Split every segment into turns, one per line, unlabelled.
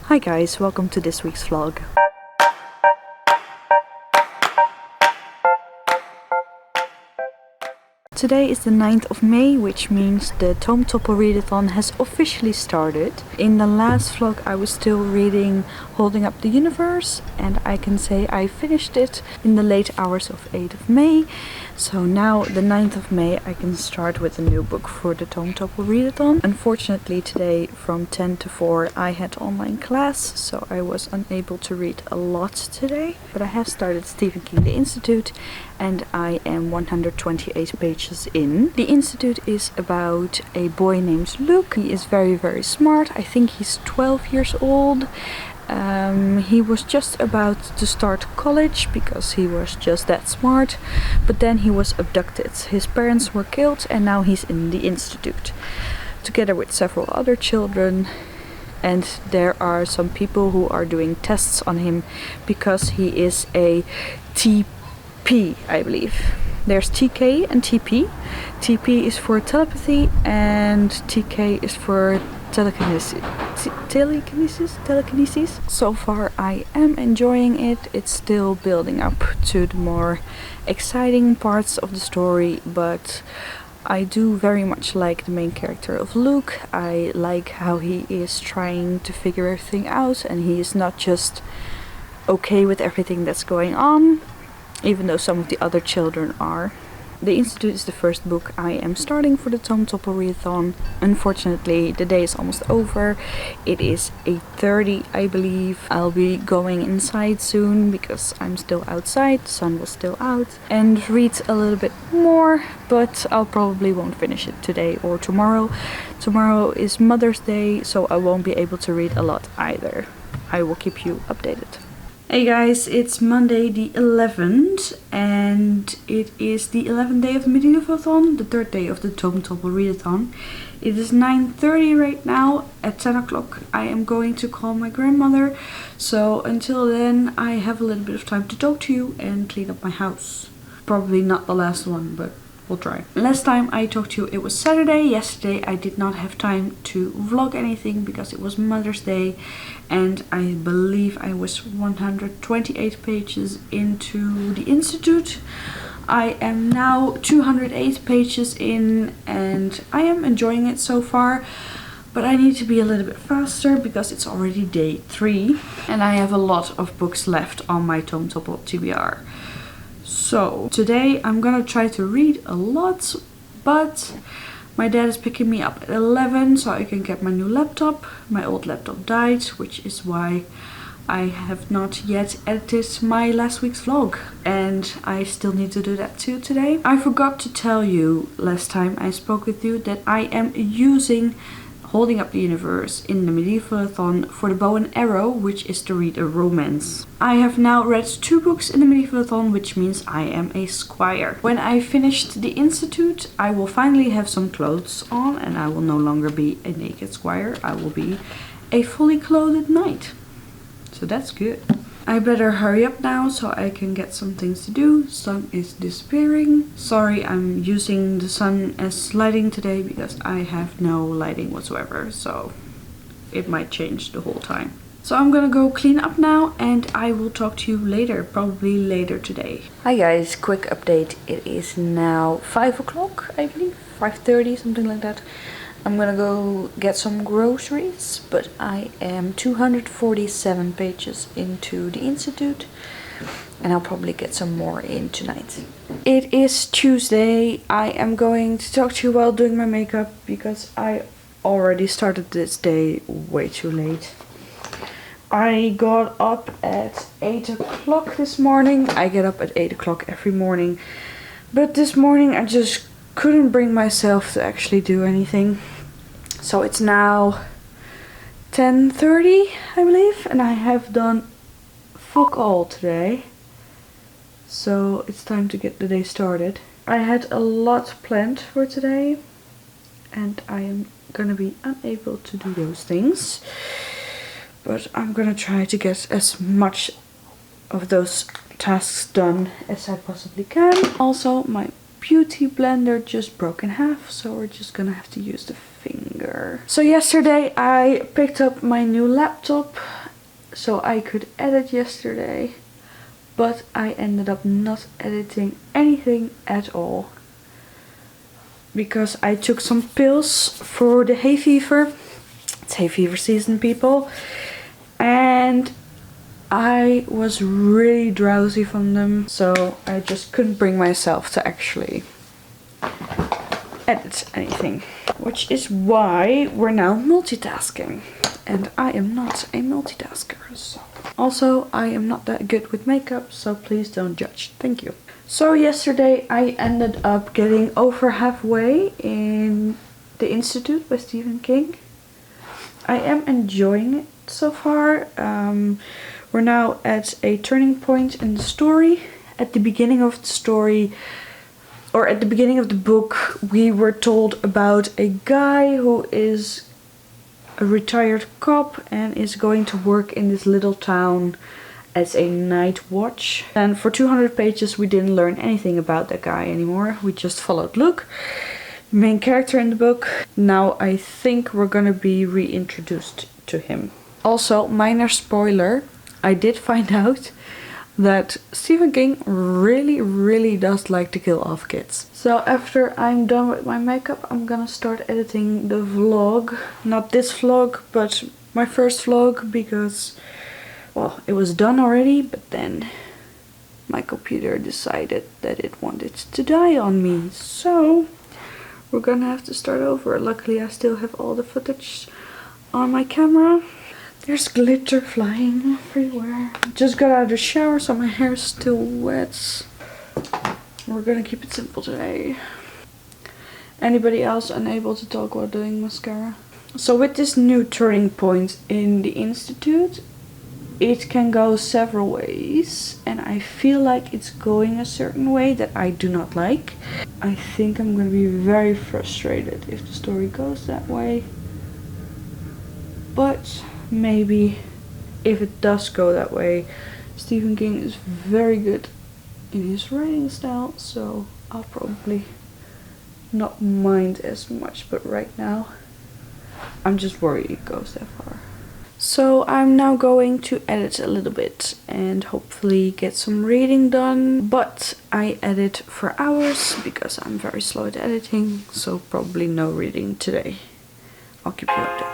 Hi guys, welcome to this week's vlog. Today is the 9th of May, which means the Tome Topple Readathon has officially started. In the last vlog I was still reading Holding Up the Universe, and I can say I finished it in the late hours of 8th of May. So now the 9th of May I can start with a new book for the Tome Topple Readathon. Unfortunately today from 10 to 4 I had online class, so I was unable to read a lot today. But I have started Stephen King The Institute and I am 128 pages in. The Institute is about a boy named Luke. He is very smart. I think he's 12 years old. He was just about to start college because he was just that smart, but then he was abducted. His parents were killed and now he's in the Institute together with several other children, and there are some people who are doing tests on him because he is a TP, I believe. There's TK and TP. TP is for telepathy and TK is for telekinesis. So far I am enjoying it. It's still building up to the more exciting parts of the story, but I do very much like the main character of Luke. I like how he is trying to figure everything out and he is not just okay with everything that's going on, even though some of the other children are. The Institute is the first book I am starting for the Tome Topple Readathon. Unfortunately, the day is almost over. It is 8:30, I believe. I'll be going inside soon because I'm still outside, the sun was still out, and read a little bit more, but I'll probably won't finish it today or tomorrow. Tomorrow is Mother's Day, so I won't be able to read a lot either. I will keep you updated. Hey guys, it's Monday the 11th and it is the 11th day of the Medieval-thon, the 3rd day of the Tome Topple Readathon. It is 9:30 right now. At 10 o'clock I am going to call my grandmother, so until then I have a little bit of time to talk to you and clean up my house. Probably not the last one, but we'll try. Last time I talked to you it was Saturday. Yesterday I did not have time to vlog anything because it was Mother's Day and I believe I was 128 pages into the Institute. I am now 208 pages in and I am enjoying it so far, but I need to be a little bit faster because it's already day 3 and I have a lot of books left on my Tome Topple TBR. So today I'm gonna try to read a lot, but my dad is picking me up at 11 so I can get my new laptop. My old laptop died, which is why I have not yet edited my last week's vlog, and I still need to do that too today. I forgot to tell you last time I spoke with you that I am using Holding Up the Universe in the Medieval-thon for the bow and arrow, which is to read a romance. I have now read 2 books in the Medieval-thon, which means I am a squire. When I finished the Institute, I will finally have some clothes on and I will no longer be a naked squire. I will be a fully clothed knight. So that's good. I better hurry up now so I can get some things to do. Sun is disappearing. Sorry, I'm using the sun as lighting today because I have no lighting whatsoever, so it might change the whole time. So I'm gonna go clean up now and I will talk to you later, probably later today. Hi guys, quick update. It is now 5 o'clock, I believe, 5:30, something like that. I'm gonna go get some groceries, but I am 247 pages into the Institute and I'll probably get some more in tonight. It is Tuesday. I am going to talk to you while doing my makeup because I already started this day way too late. I got up at 8 o'clock this morning. I get up at 8 o'clock every morning, but this morning I just couldn't bring myself to actually do anything. So it's now 10:30, I believe, and I have done fuck all today. So it's time to get the day started. I had a lot planned for today and I am gonna be unable to do those things. But I'm gonna try to get as much of those tasks done as I possibly can. Also, my beauty blender just broke in half, so we're just gonna have to use the finger. So yesterday I picked up my new laptop. so I could edit yesterday, but I ended up not editing anything at all because I took some pills for the hay fever. It's hay fever season, people, and I was really drowsy from them, so I just couldn't bring myself to actually edit anything, which is why we're now multitasking, and I am not a multitasker. So. Also, I am not that good with makeup, so please don't judge. Thank you. So yesterday I ended up getting over halfway in The Institute by Stephen King. I am enjoying it so far. We're now at a turning point in the story. At the beginning of the story, or at the beginning of the book, we were told about a guy who is a retired cop and is going to work in this little town as a night watch. And for 200 pages we didn't learn anything about that guy anymore. We just followed Luke, main character in the book. Now I think we're gonna be reintroduced to him. Also, minor spoiler, I did find out that Stephen King really does like to kill off kids. So after I'm done with my makeup, I'm gonna start editing the vlog. Not this vlog, but my first vlog, because, well, it was done already, but then my computer decided that it wanted to die on me. So we're gonna have to start over. Luckily I still have all the footage on my camera. There's glitter flying everywhere. Just got out of the shower, so my hair is still wet. We're gonna keep it simple today. Anybody else unable to talk while doing mascara? So with this new turning point in the Institute, it can go several ways, and I feel like it's going a certain way that I do not like. I think I'm gonna be very frustrated if the story goes that way. But maybe if it does go that way, Stephen King is very good in his writing style, so I'll probably not mind as much, but right now I'm just worried it goes that far. So I'm now going to edit a little bit and hopefully get some reading done, but I edit for hours because I'm very slow at editing, so probably no reading today. I'll keep you updated.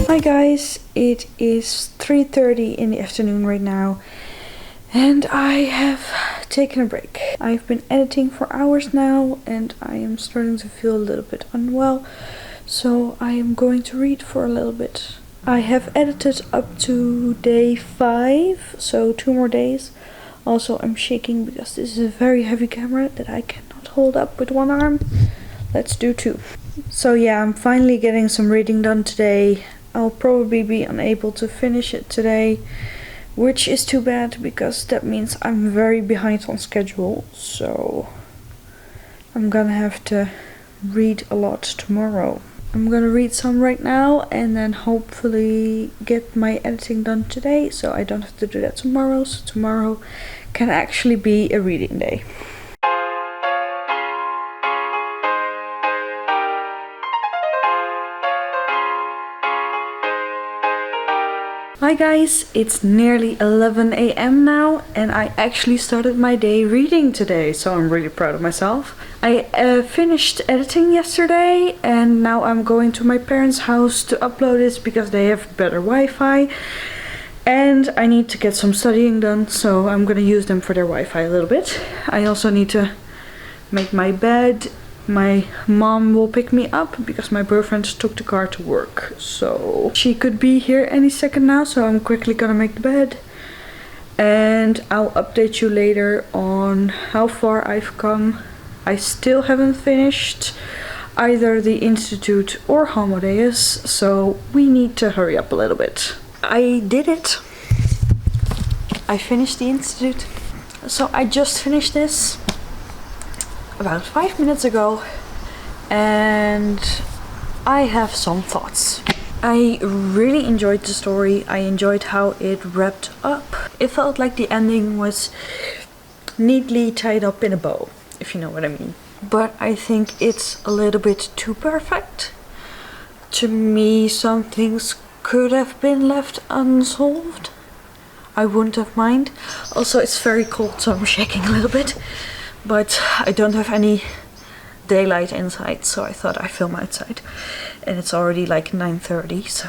Hi guys, it is 3:30 in the afternoon right now, and I have taken a break. I've been editing for hours now and I am starting to feel a little bit unwell, so I am going to read for a little bit. I have edited up to day 5, so 2 more days. Also, I'm shaking because this is a very heavy camera that I cannot hold up with one arm. Let's do 2. So yeah, I'm finally getting some reading done today. I'll probably be unable to finish it today, which is too bad because that means I'm very behind on schedule. So I'm gonna have to read a lot tomorrow. I'm gonna read some right now and then hopefully get my editing done today, so I don't have to do that tomorrow. So tomorrow can actually be a reading day. Hi guys, it's nearly 11 AM now and I actually started my day reading today, so I'm really proud of myself. I finished editing yesterday and now I'm going to my parents' house to upload it because they have better Wi-Fi. And I need to get some studying done, so I'm gonna use them for their Wi-Fi a little bit. I also need to make my bed. My mom will pick me up because my boyfriend took the car to work, so she could be here any second now, so I'm quickly gonna make the bed and I'll update you later on how far I've come. I still haven't finished either the Institute or Homo Deus, so we need to hurry up a little bit. I did it. I finished the Institute. So I just finished this. about 5 minutes ago, and I have some thoughts. I really enjoyed the story. I enjoyed how it wrapped up. It felt like the ending was neatly tied up in a bow, if you know what I mean. But I think it's a little bit too perfect. To me, some things could have been left unsolved. I wouldn't have mind. Also, it's very cold, so I'm shaking a little bit. But I don't have any daylight inside, so I thought I'd film outside. And it's already like 9:30, so...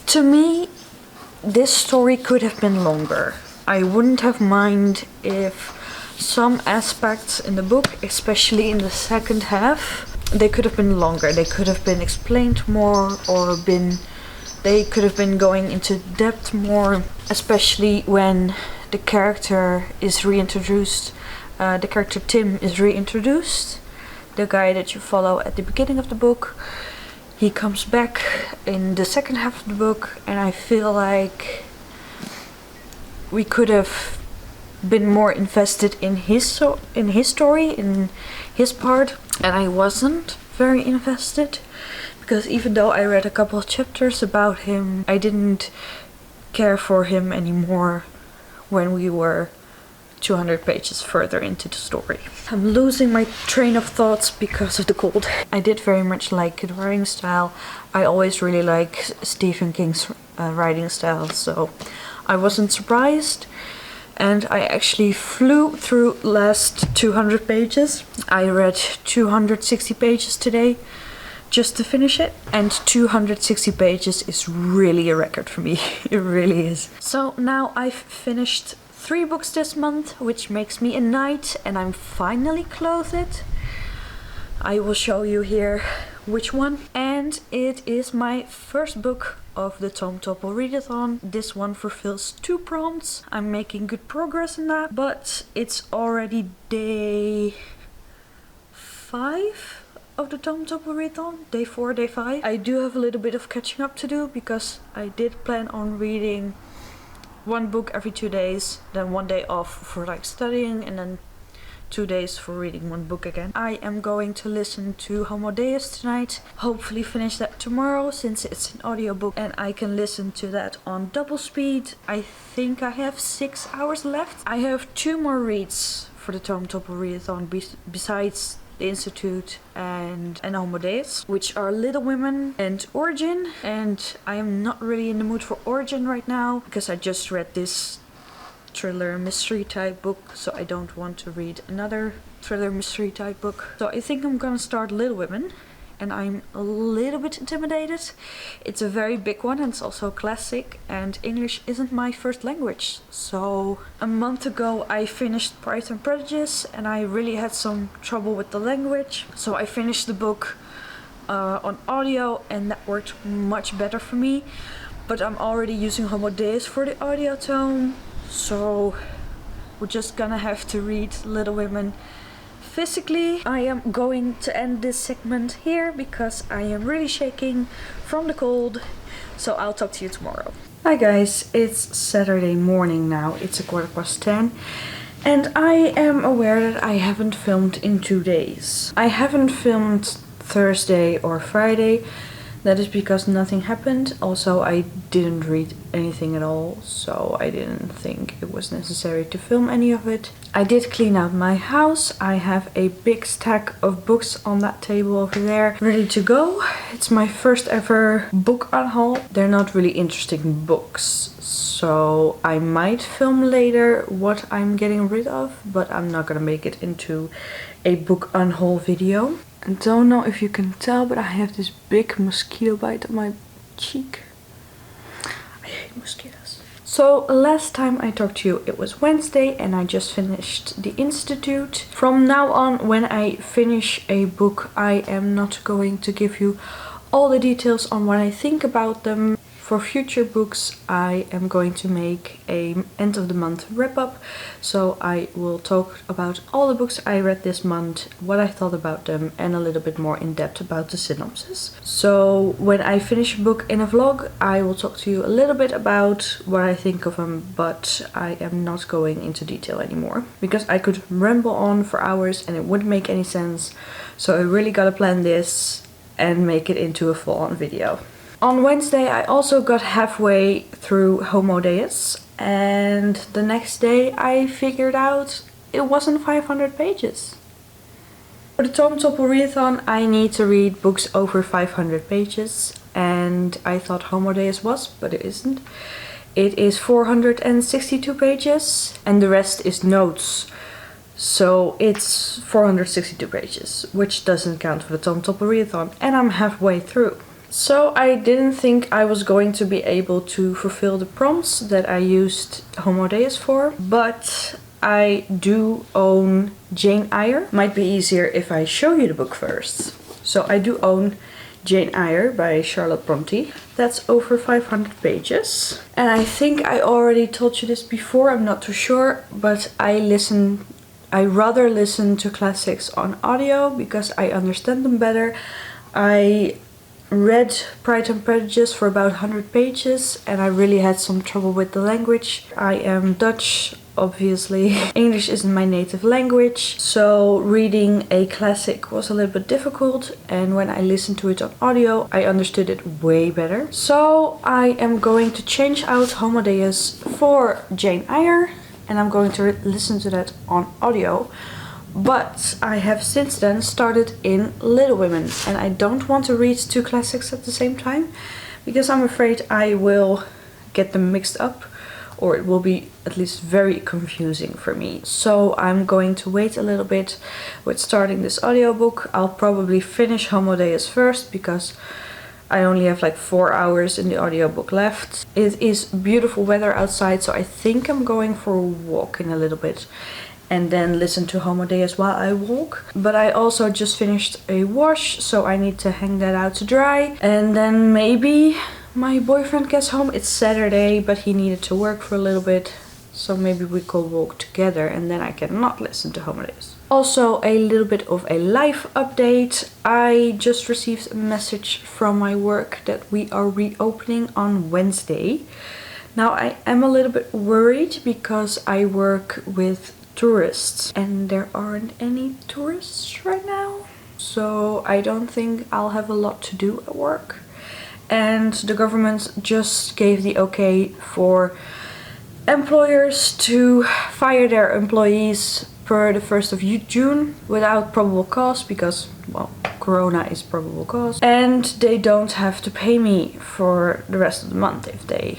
To me, this story could have been longer. I wouldn't have mind if some aspects in the book, especially in the second half, they could have been longer. They could have been explained more, or they could have been going into depth more, especially when the character is reintroduced. The character Tim is reintroduced, the guy that you follow at the beginning of the book. He comes back in the second half of the book, and I feel like we could have been more invested in his story, in his part, and I wasn't very invested, because even though I read a couple of chapters about him, I didn't care for him anymore when we were 200 pages further into the story. I'm losing my train of thoughts because of the cold. I did very much like the writing style. I always really like Stephen King's writing style, so I wasn't surprised. And I actually flew through last 200 pages. I read 260 pages today just to finish it, and 260 pages is really a record for me. It really is. So now I've finished 3 books this month, which makes me a knight, and I'm finally clothed. I will show you here which one. And it is my first book of the Tome Topple Readathon. This one fulfills 2 prompts. I'm making good progress in that, but it's already day 5 of the Tome Topple Readathon. Day 4, day 5. I do have a little bit of catching up to do, because I did plan on reading 1 book every 2 days, then 1 day off for like studying, and then 2 days for reading 1 book again. I am going to listen to Homo Deus tonight, hopefully finish that tomorrow since it's an audiobook and I can listen to that on double speed. I think I have 6 hours left. I have 2 more reads for the Tome Topple Readathon besides The Institute and Homo Deus, which are Little Women and Origin, and I am not really in the mood for Origin right now because I just read this thriller mystery type book, so I don't want to read another thriller mystery type book. So I think I'm gonna start Little Women, and I'm a little bit intimidated. It's a very big one, and it's also a classic, and English isn't my first language. So a month ago I finished Pride and Prejudice, and I really had some trouble with the language, so I finished the book on audio, and that worked much better for me. But I'm already using Homo Deus for the audio tone, so we're just gonna have to read Little Women physically. I am going to end this segment here because I am really shaking from the cold, so I'll talk to you tomorrow. Hi guys, it's Saturday morning now, it's 10:15, and I am aware that I haven't filmed in 2 days. I haven't filmed Thursday or Friday. That is because nothing happened. Also, I didn't read anything at all, so I didn't think it was necessary to film any of it. I did clean out my house. I have a big stack of books on that table over there, ready to go. It's my first ever book unhaul. They're not really interesting books, so I might film later what I'm getting rid of, but I'm not gonna make it into a book unhaul video. I don't know if you can tell, but I have this big mosquito bite on my cheek. I hate mosquitoes. So last time I talked to you, it was Wednesday, and I just finished The Institute. From now on, when I finish a book, I am not going to give you all the details on what I think about them. for future books I am going to make a end of the month wrap up. So I will talk about all the books I read this month, what I thought about them, and a little bit more in depth about the synopsis. So when I finish a book in a vlog, I will talk to you a little bit about what I think of them, but I am not going into detail anymore because I could ramble on for hours and it wouldn't make any sense. So I really gotta plan this and make it into a full-on video. On Wednesday I also got halfway through Homo Deus, and the next day I figured out it wasn't 500 pages. For the Tome Topple Readathon I need to read books over 500 pages, and I thought Homo Deus was, but it isn't. It is 462 pages and the rest is notes. So it's 462 pages, which doesn't count for the Tome Topple Readathon, and I'm halfway through. So I didn't think I was going to be able to fulfill the prompts that I used Homo Deus for, but I do own Jane Eyre. Might be easier if I show you the book first. So I do own Jane Eyre by Charlotte Bronte. That's over 500 pages. And I think I already told you this before, I'm not too sure, but I rather listen to classics on audio because I understand them better. I read Pride and Prejudice for about 100 pages and I really had some trouble with the language. I am Dutch, obviously. English isn't my native language, so reading a classic was a little bit difficult, and when I listened to it on audio I understood it way better. So I am going to change out Homo Deus for Jane Eyre and I'm going to listen to that on audio. But I have since then started in Little Women, and I don't want to read two classics at the same time because I'm afraid I will get them mixed up, or it will be at least very confusing for me. So I'm going to wait a little bit with starting this audiobook. I'll probably finish Homo Deus first because I only have like 4 hours in the audiobook left. It is beautiful weather outside, so I think I'm going for a walk in a little bit and then listen to Homo Deus while I walk. But I also just finished a wash, so I need to hang that out to dry. And then maybe my boyfriend gets home. It's Saturday, but he needed to work for a little bit, so maybe we could walk together and then I can not listen to Homo Deus. Also a little bit of a life update. I just received a message from my work that we are reopening on Wednesday. Now I am a little bit worried because I work with tourists and there aren't any tourists right now, so I don't think I'll have a lot to do at work. And the government just gave the okay for employers to fire their employees per the 1st of June without probable cause because, well, Corona is probable cause, and they don't have to pay me for the rest of the month if they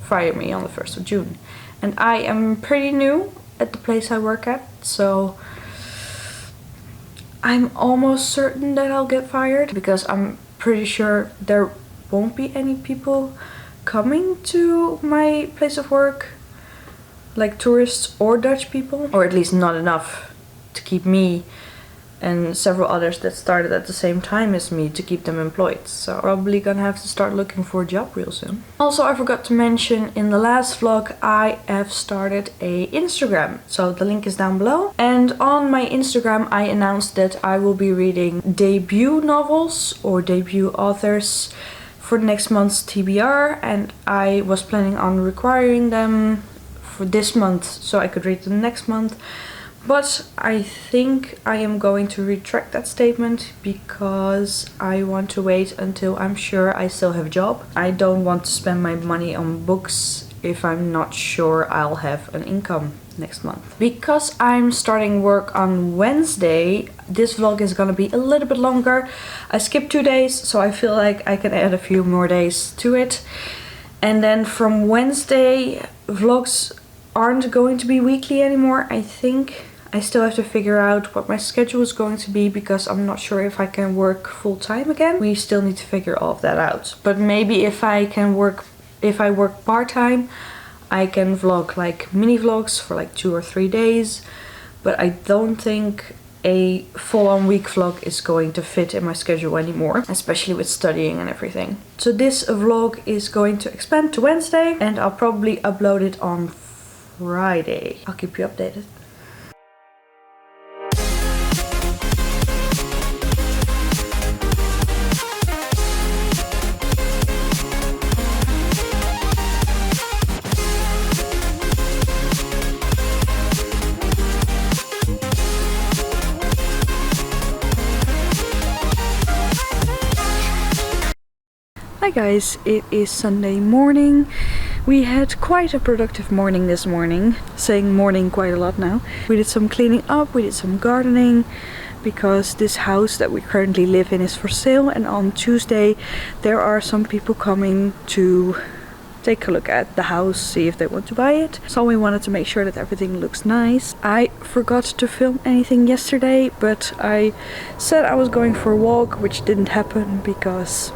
fire me on the 1st of June. And I am pretty new at the place I work at, so I'm almost certain that I'll get fired because I'm pretty sure there won't be any people coming to my place of work, like tourists or Dutch people, or at least not enough to keep me and several others that started at the same time as me to keep them employed. So probably gonna have to start looking for a job real soon. Also, I forgot to mention in the last vlog I have started a Instagram, so the link is down below. And on my Instagram I announced that I will be reading debut novels or debut authors for next month's TBR, and I was planning on requiring them for this month so I could read them next month. But I think I am going to retract that statement because I want to wait until I'm sure I still have a job. I don't want to spend my money on books if I'm not sure I'll have an income next month. Because I'm starting work on Wednesday, this vlog is gonna be a little bit longer. I skipped 2 days, so I feel like I can add a few more days to it. And then from Wednesday, vlogs aren't going to be weekly anymore, I think. I still have to figure out what my schedule is going to be because I'm not sure if I can work full time again. We still need to figure all of that out. But maybe if I work part-time, I can vlog like mini vlogs for like 2 or 3 days. But I don't think a full-on week vlog is going to fit in my schedule anymore, especially with studying and everything. So this vlog is going to expand to Wednesday, and I'll probably upload it on Friday. I'll keep you updated. Hi guys, it is Sunday morning. We had quite a productive morning this morning, saying morning quite a lot now. We did some cleaning up, we did some gardening, because this house that we currently live in is for sale, and on Tuesday there are some people coming to take a look at the house, see if they want to buy it. So we wanted to make sure that everything looks nice. I forgot to film anything yesterday, but I said I was going for a walk, which didn't happen because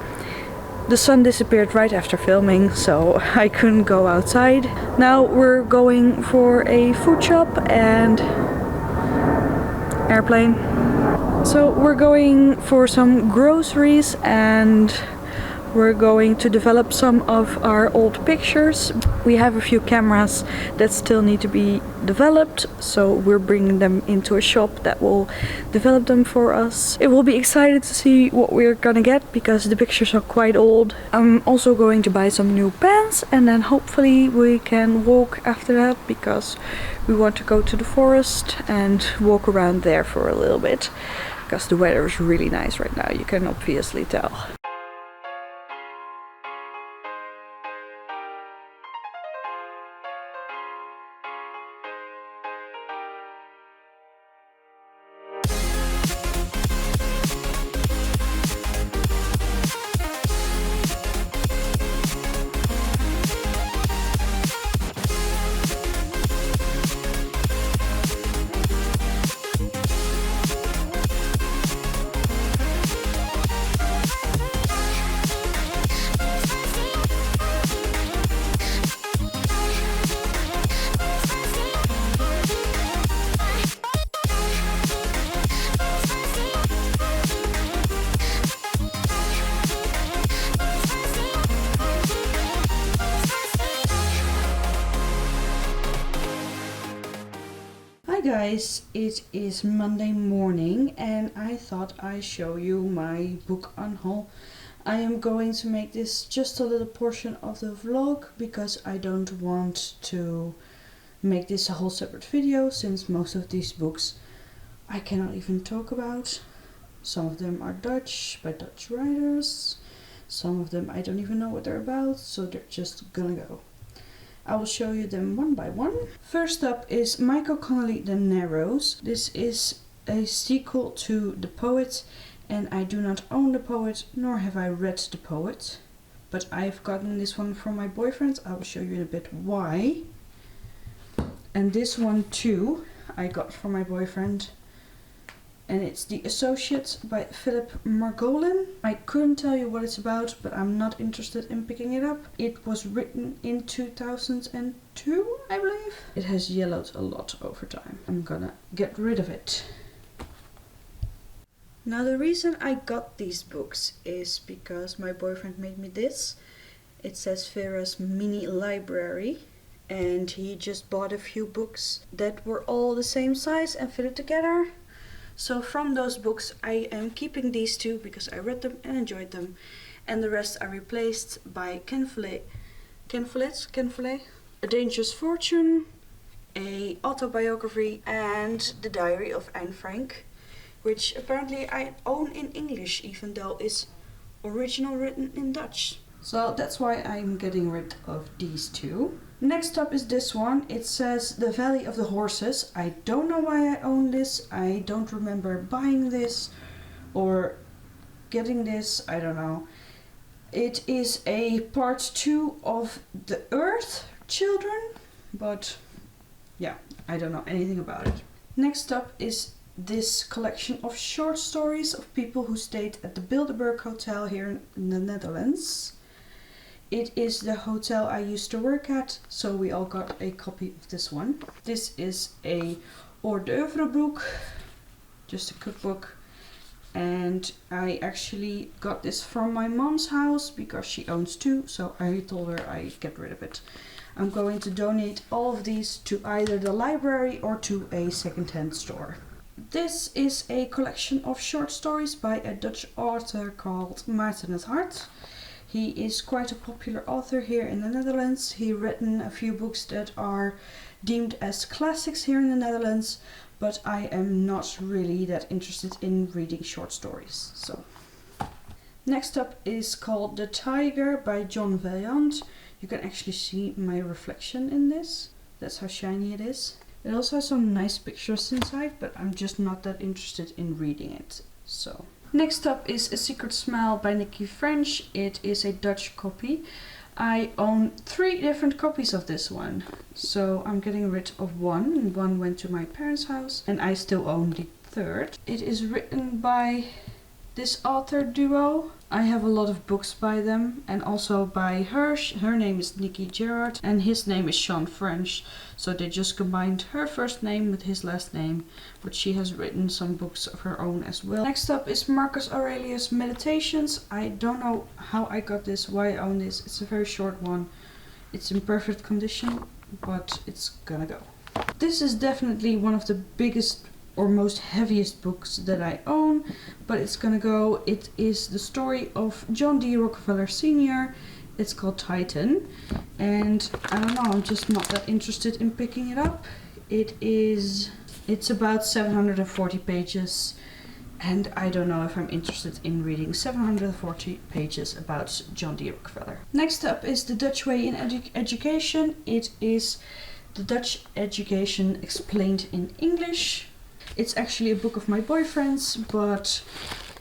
the sun disappeared right after filming, so I couldn't go outside. Now we're going for a food shop and airplane. So we're going for some groceries, and we're going to develop some of our old pictures. We have a few cameras that still need to be developed, so we're bringing them into a shop that will develop them for us. It will be exciting to see what we're gonna get because the pictures are quite old. I'm also going to buy some new pants, and then hopefully we can walk after that because we want to go to the forest and walk around there for a little bit because the weather is really nice right now, you can obviously tell. Hi guys, it is Monday morning and I thought I'd show you my book unhaul. I am going to make this just a little portion of the vlog because I don't want to make this a whole separate video, since most of these books I cannot even talk about. Some of them are Dutch, by Dutch writers. Some of them I don't even know what they're about, so they're just gonna go. I will show you them one by one. First up is Michael Connelly The Narrows. This is a sequel to The Poet, and I do not own The Poet, nor have I read The Poet. But I've gotten this one from my boyfriend. I will show you in a bit why. And this one too I got from my boyfriend. And it's The Associate by Philip Margolin. I couldn't tell you what it's about, but I'm not interested in picking it up. It was written in 2002, I believe. It has yellowed a lot over time. I'm gonna get rid of it. Now the reason I got these books is because my boyfriend made me this. It says Vera's Mini Library. And he just bought a few books that were all the same size and fitted together. So from those books I am keeping these two because I read them and enjoyed them, and the rest are replaced by Ken Follett, A Dangerous Fortune, a autobiography, and The Diary of Anne Frank, which apparently I own in English even though it's original written in Dutch. So that's why I'm getting rid of these two. Next up is this one. It says The Valley of the Horses. I don't know why I own this. I don't remember buying this or getting this. I don't know. It is a part 2 of The Earth Children, but yeah, I don't know anything about it. Next up is this collection of short stories of people who stayed at the Bilderberg Hotel here in the Netherlands. It is the hotel I used to work at, so we all got a copy of this one. This is a hors d'oeuvre book. just a cookbook. And I actually got this from my mom's house because she owns 2, so I told her I'd get rid of it. I'm going to donate all of these to either the library or to a secondhand store. This is a collection of short stories by a Dutch author called Maarten het Hart. He is quite a popular author here in the Netherlands. He's written a few books that are deemed as classics here in the Netherlands, but I am not really that interested in reading short stories. So, next up is called The Tiger by John Vaillant. You can actually see my reflection in this. That's how shiny it is. It also has some nice pictures inside, but I'm just not that interested in reading it. So, next up is A Secret Smile by Nikki French. It is a Dutch copy. I own 3 different copies of this one, so I'm getting rid of one. One went to my parents' house, and I still own the 3rd. It is written by this author duo. I have a lot of books by them, and also by her. Her name is Nikki Gerard, and his name is Sean French. So they just combined her first name with his last name, but she has written some books of her own as well. Next up is Marcus Aurelius' Meditations. I don't know how I got this, why I own this. It's a very short one. It's in perfect condition, but it's gonna go. This is definitely one of the biggest or most heaviest books that I own, but it's gonna go. It is the story of John D. Rockefeller Sr. It's called Titan, and I don't know, I'm just not that interested in picking it up. It's about 740 pages, and I don't know if I'm interested in reading 740 pages about John D. Rockefeller. Next up is The Dutch Way in Education. It is the Dutch education explained in English. It's actually a book of my boyfriend's, but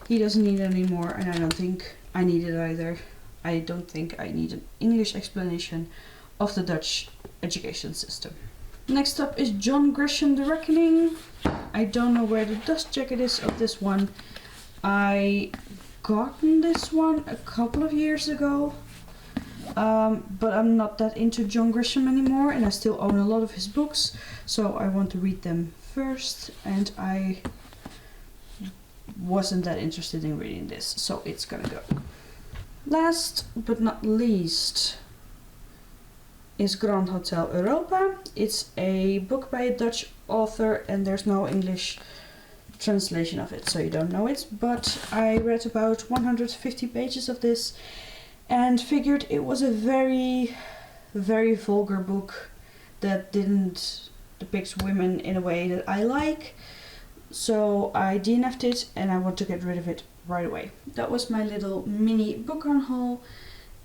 he doesn't need it anymore, and I don't think I need it either. I don't think I need an English explanation of the Dutch education system. Next up is John Grisham, The Reckoning. I don't know where the dust jacket is of this one. I gotten this one a couple of years ago, but I'm not that into John Grisham anymore, and I still own a lot of his books, so I want to read them first, and I wasn't that interested in reading this, so it's gonna go. Last but not least is Grand Hotel Europa. It's a book by a Dutch author, and there's no English translation of it, so you don't know it, but I read about 150 pages of this and figured it was a very, very vulgar book that didn't depict women in a way that I like, so I DNF'd it and I want to get rid of it right away. That was my little mini book haul,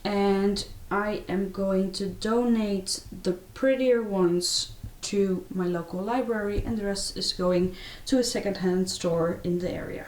and I am going to donate the prettier ones to my local library, and the rest is going to a second-hand store in the area.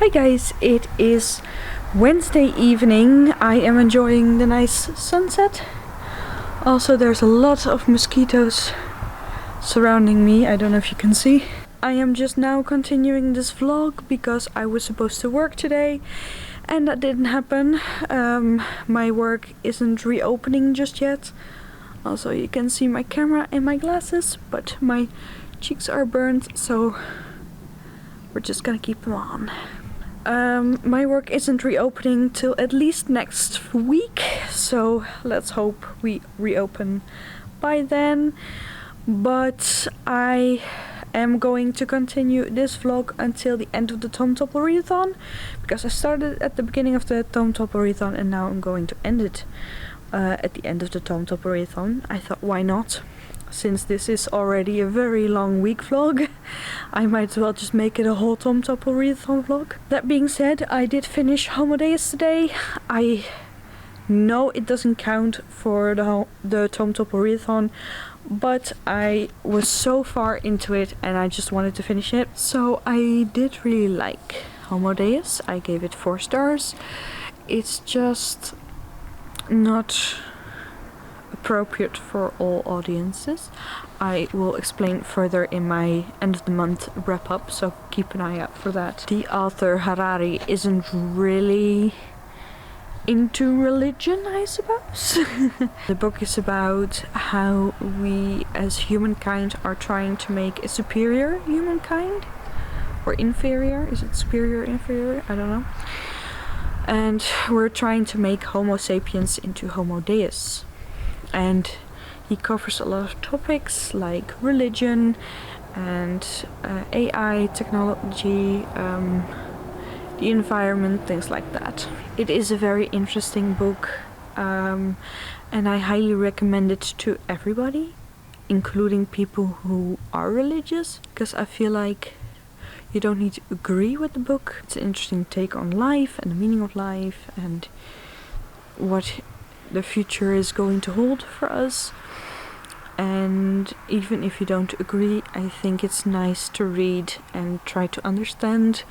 Hi guys, it is Wednesday evening. I am enjoying the nice sunset. Also, there's a lot of mosquitoes surrounding me. I don't know if you can see. I am just now continuing this vlog because I was supposed to work today and that didn't happen. My work isn't reopening just yet. Also, you can see my camera and my glasses, but my cheeks are burnt, so we're just gonna keep them on. My work isn't reopening till at least next week, so let's hope we reopen by then. But I am going to continue this vlog until the end of the Tome Topple Readathon, because I started at the beginning of the Tome Topple Readathon and now I'm going to end it at the end of the Tome Topple Readathon. I thought, why not? Since this is already a very long week vlog, I might as well just make it a whole Tome Topple Readathon vlog. That being said, I did finish Homo Deus today. I know it doesn't count for the Tome Topple Readathon, but I was so far into it and I just wanted to finish it. So I did really like Homo Deus. I gave it 4 stars. It's just not appropriate for all audiences. I will explain further in my end of the month wrap up, so keep an eye out for that. The author Harari isn't really into religion, I suppose. The book is about how we as humankind are trying to make a superior humankind, or inferior. Is it superior, inferior? I don't know. And we're trying to make Homo sapiens into Homo Deus. And he covers a lot of topics like religion and AI, technology, the environment, things like that. It is a very interesting book, and I highly recommend it to everybody, including people who are religious, because I feel like you don't need to agree with the book. It's an interesting take on life and the meaning of life and what the future is going to hold for us. And even if you don't agree, I think it's nice to read and try to understand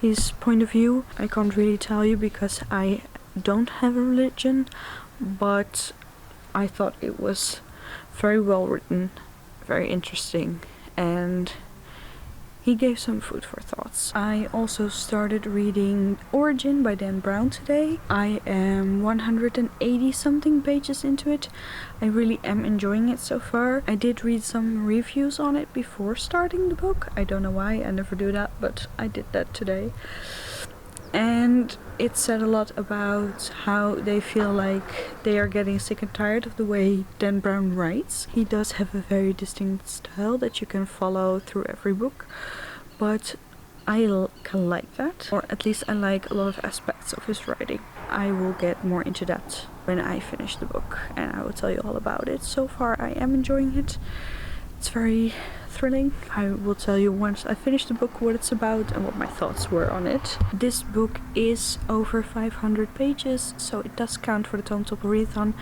his point of view. I can't really tell you because I don't have a religion, but I thought it was very well written, very interesting, and he gave some food for thoughts. I also started reading Origin by Dan Brown today. I am 180 something pages into it. I really am enjoying it so far. I did read some reviews on it before starting the book. I don't know why, I never do that, but I did that today. And it said a lot about how they feel like they are getting sick and tired of the way Dan Brown writes. He does have a very distinct style that you can follow through every book, but I kind of like that, or at least I like a lot of aspects of his writing. I will get more into that when I finish the book and I will tell you all about it. So far I am enjoying it. It's very thrilling. I will tell you once I finish the book what it's about and what my thoughts were on it. This book is over 500 pages, so it does count for the Tome Topple Readathon.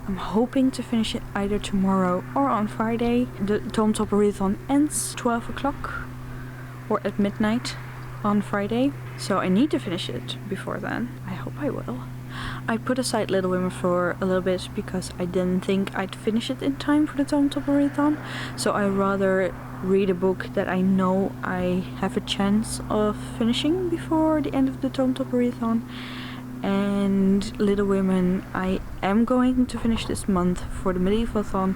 I'm hoping to finish it either tomorrow or on Friday. The Tome Topple Readathon ends 12 o'clock or at midnight on Friday, so I need to finish it before then. I hope I will. I put aside Little Women for a little bit because I didn't think I'd finish it in time for the Tome Topple Readathon, so I rather read a book that I know I have a chance of finishing before the end of the Tome Topple Readathon. And Little Women I am going to finish this month for the Medievalathon,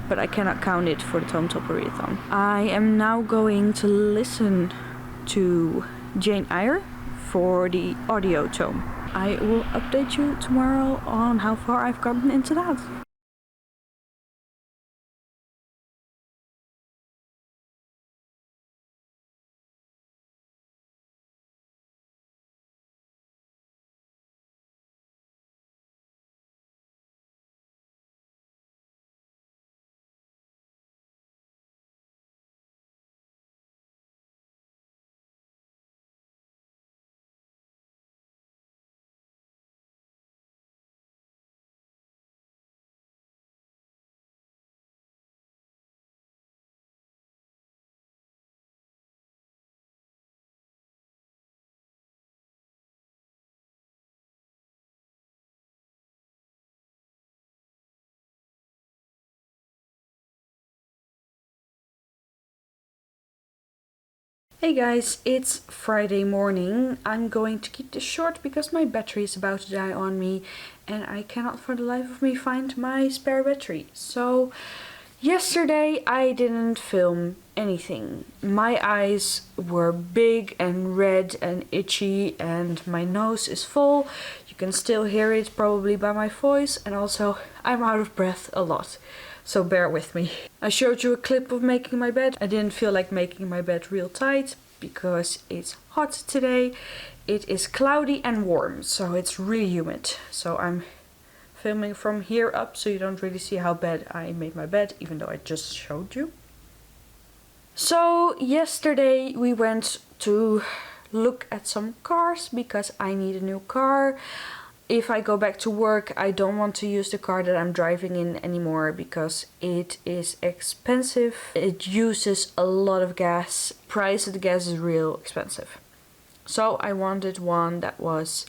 but I cannot count it for the Tome Topple Readathon. I am now going to listen to Jane Eyre for the audio tome. I will update you tomorrow on how far I've gotten into that. Hey guys, it's Friday morning. I'm going to keep this short because my battery is about to die on me and I cannot for the life of me find my spare battery. So yesterday I didn't film anything. My eyes were big and red and itchy and my nose is full. You can still hear it probably by my voice, and also I'm out of breath a lot. So bear with me. I showed you a clip of making my bed. I didn't feel like making my bed real tight because it's hot today. It is cloudy and warm, so it's really humid. So I'm filming from here up so you don't really see how bad I made my bed, even though I just showed you. So yesterday we went to look at some cars because I need a new car. If I go back to work, I don't want to use the car that I'm driving in anymore because it is expensive. It uses a lot of gas. Price of the gas is real expensive. So I wanted one that was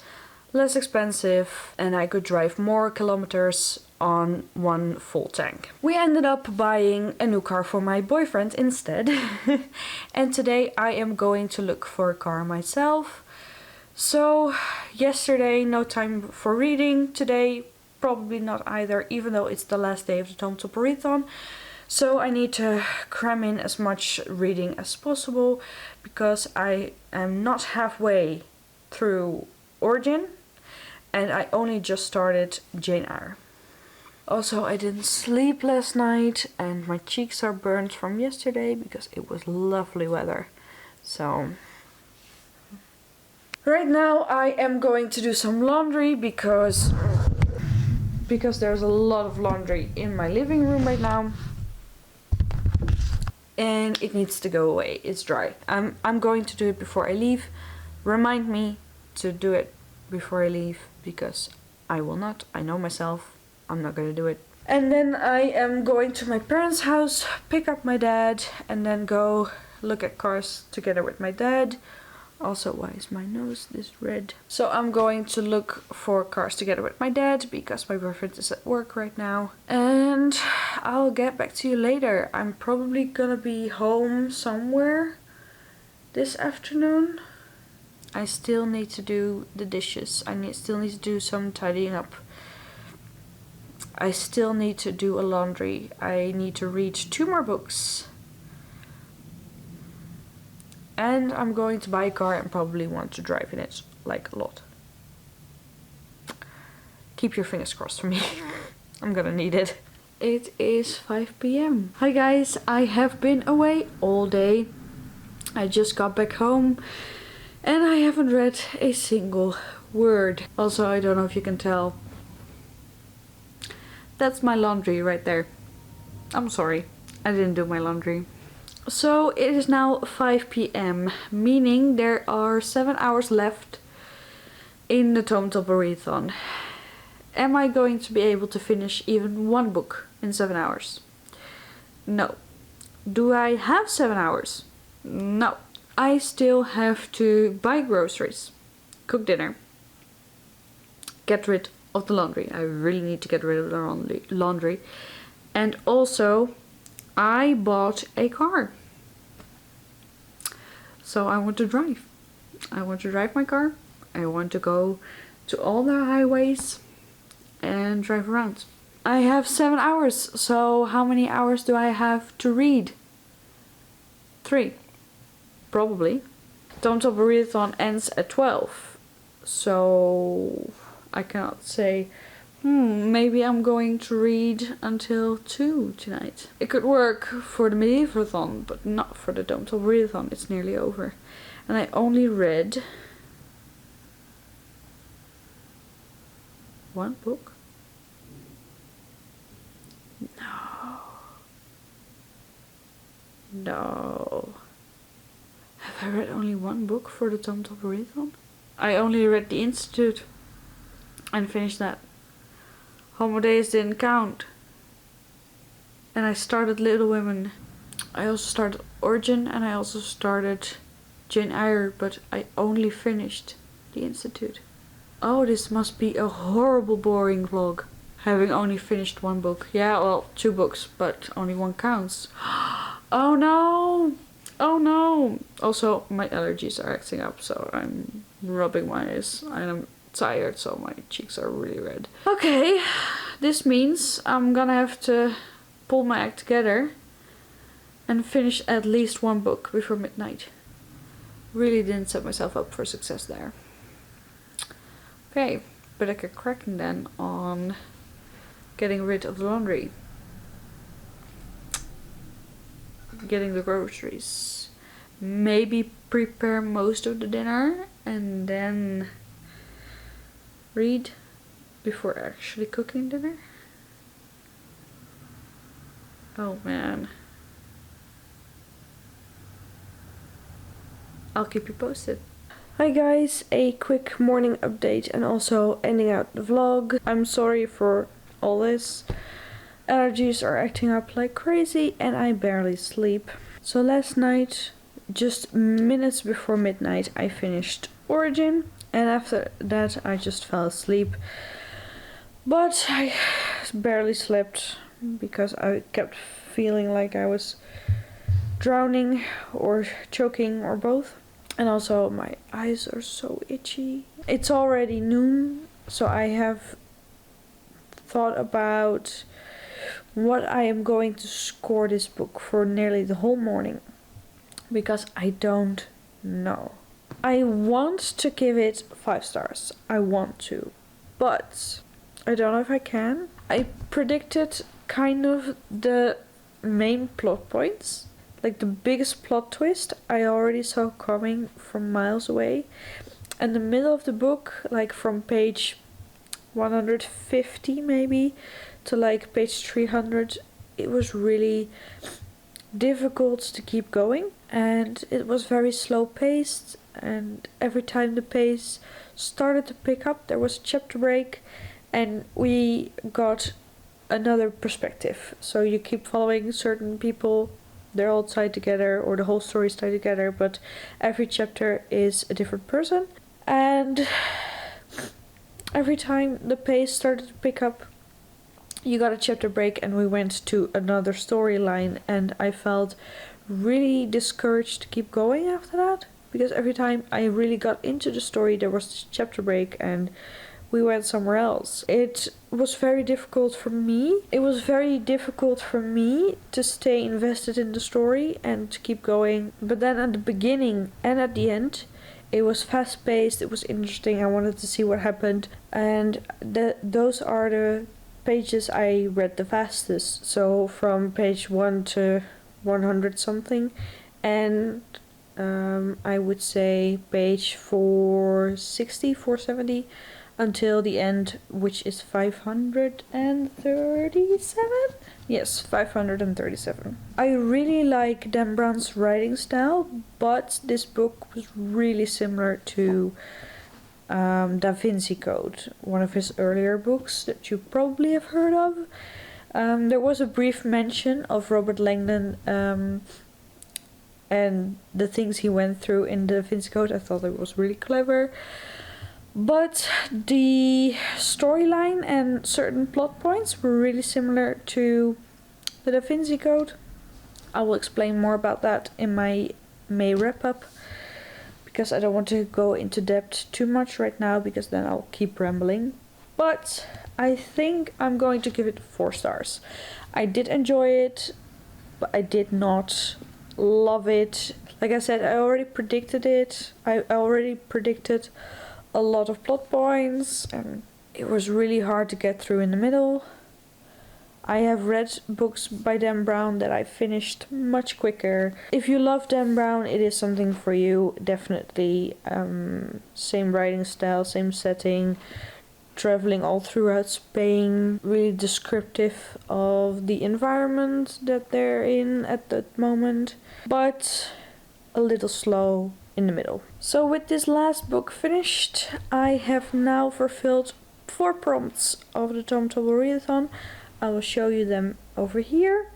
less expensive and I could drive more kilometers on one full tank. We ended up buying a new car for my boyfriend instead. And today I am going to look for a car myself. So yesterday no time for reading, today probably not either, even though it's the last day of the Tome Topple Readathon. So I need to cram in as much reading as possible because I am not halfway through Origin and I only just started Jane Eyre. Also, I didn't sleep last night and my cheeks are burnt from yesterday because it was lovely weather. So right now I am going to do some laundry because there's a lot of laundry in my living room right now. And it needs to go away. It's dry. I'm going to do it before I leave. Remind me to do it before I leave because I will not. I know myself. I'm not gonna do it. And then I am going to my parents' house, pick up my dad, and then go look at cars together with my dad. Also, why is my nose this red? So I'm going to look for cars together with my dad because my boyfriend is at work right now. And I'll get back to you later. I'm probably gonna be home somewhere this afternoon. I still need to do the dishes. Still need to do some tidying up. I still need to do a laundry. I need to read 2 more books. And I'm going to buy a car and probably want to drive in it, like a lot. Keep your fingers crossed for me. I'm gonna need it. It is 5 p.m. Hi guys, I have been away all day. I just got back home and I haven't read a single word. Also, I don't know if you can tell. That's my laundry right there. I'm sorry, I didn't do my laundry. So it is now 5 p.m, meaning there are 7 hours left in the Tome Topple Readathon. Am I going to be able to finish even one book in 7 hours? No. Do I have 7 hours? No. I still have to buy groceries, cook dinner, get rid of the laundry. I really need to get rid of the laundry. And also, I bought a car. So I want to drive. I want to drive my car. I want to go to all the highways and drive around. I have 7 hours. So how many hours do I have to read? 3. Probably. Tome Topple Readathon ends at 12. So I cannot say, maybe I'm going to read until 2 tonight. It could work for the Medievalathon, but not for the Tome Topple Readathon. It's nearly over. And I only read 1 book. No. Have I read only 1 book for the Tome Topple Readathon? I only read The Institute and finished that. Homo Deus didn't count. And I started Little Women. I also started Origin and I also started Jane Eyre, but I only finished The Institute. Oh, this must be a horrible boring vlog. Having only finished 1 book. Yeah, well, 2 books, but only 1 counts. Oh no! Oh no! Also, my allergies are acting up, so I'm rubbing my eyes. I'm tired, so my cheeks are really red. Okay, this means I'm gonna have to pull my act together and finish at least one book before midnight. Really didn't set myself up for success there. Okay, better get cracking then on getting rid of the laundry. Getting the groceries. Maybe prepare most of the dinner and then read before actually cooking dinner. Oh man. I'll keep you posted. Hi guys, a quick morning update and also ending out the vlog. I'm sorry for all this. Allergies are acting up like crazy and I barely sleep. So last night, just minutes before midnight, I finished Origin, and after that I just fell asleep. But I barely slept because I kept feeling like I was drowning or choking or both. And also my eyes are so itchy. It's already noon, so I have thought about what I am going to score this book for nearly the whole morning, because I don't know. I want to give it 5 stars. I want to, but I don't know if I can. I predicted kind of the main plot points, like the biggest plot twist I already saw coming from miles away. And the middle of the book, like from page 150 maybe to like page 300, it was really difficult to keep going, and it was very slow paced, and every time the pace started to pick up there was a chapter break and we got another perspective. So you keep following certain people, they're all tied together, or the whole story is tied together, but every chapter is a different person. And every time the pace started to pick up, you got a chapter break and we went to another storyline, and I felt really discouraged to keep going after that, because every time I really got into the story there was a chapter break and we went somewhere else. It was very difficult for me. It was very difficult for me to stay invested in the story and to keep going. But then at the beginning and at the end, it was fast paced, it was interesting, I wanted to see what happened, and those are the pages I read the fastest. So from page 1 to 100 something, and I would say page 460, 470 until the end, which is 537? Yes, 537. I really like Dan Brown's writing style, but this book was really similar to Da Vinci Code, one of his earlier books that you probably have heard of. There was a brief mention of Robert Langdon and the things he went through in Da Vinci Code. I thought it was really clever. But the storyline and certain plot points were really similar to the Da Vinci Code. I will explain more about that in my May wrap-up, because I don't want to go into depth too much right now, because then I'll keep rambling. But I think I'm going to give it 4 stars. I did enjoy it, but I did not love it. Like I said, I already predicted it. I already predicted a lot of plot points, and it was really hard to get through in the middle. I have read books by Dan Brown that I finished much quicker. If you love Dan Brown, it is something for you, definitely. Same writing style, same setting, traveling all throughout Spain, really descriptive of the environment that they're in at that moment, but a little slow in the middle. So with this last book finished, I have now fulfilled 4 prompts of the Tome Topple Readathon. I will show you them over here.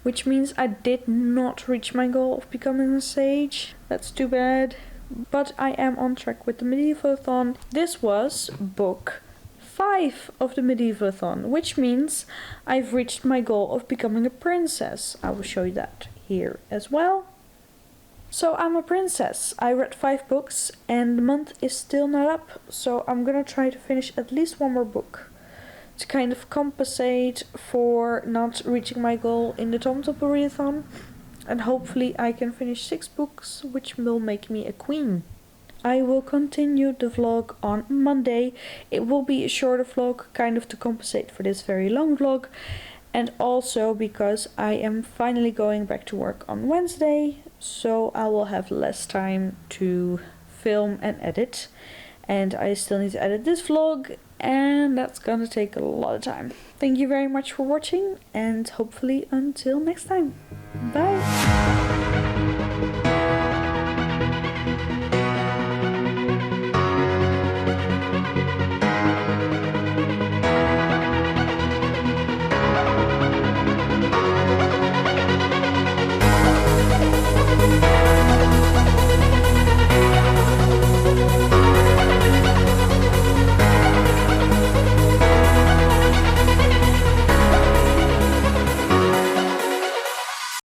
Which means I did not reach my goal of becoming a sage. That's too bad. But I am on track with the Medieval-athon. This was book 5 of the Medieval-a-thon, which means I've reached my goal of becoming a princess. I will show you that here as well. So I'm a princess. I read 5 books and the month is still not up, so I'm gonna try to finish at least one more book to kind of compensate for not reaching my goal in the Tome Topple Readathon, and hopefully I can finish 6 books, which will make me a queen. I will continue the vlog on Monday. It will be a shorter vlog, kind of to compensate for this very long vlog, and also because I am finally going back to work on Wednesday, so I will have less time to film and edit. And I still need to edit this vlog, and that's gonna take a lot of time. Thank you very much for watching, and hopefully until next time. Bye!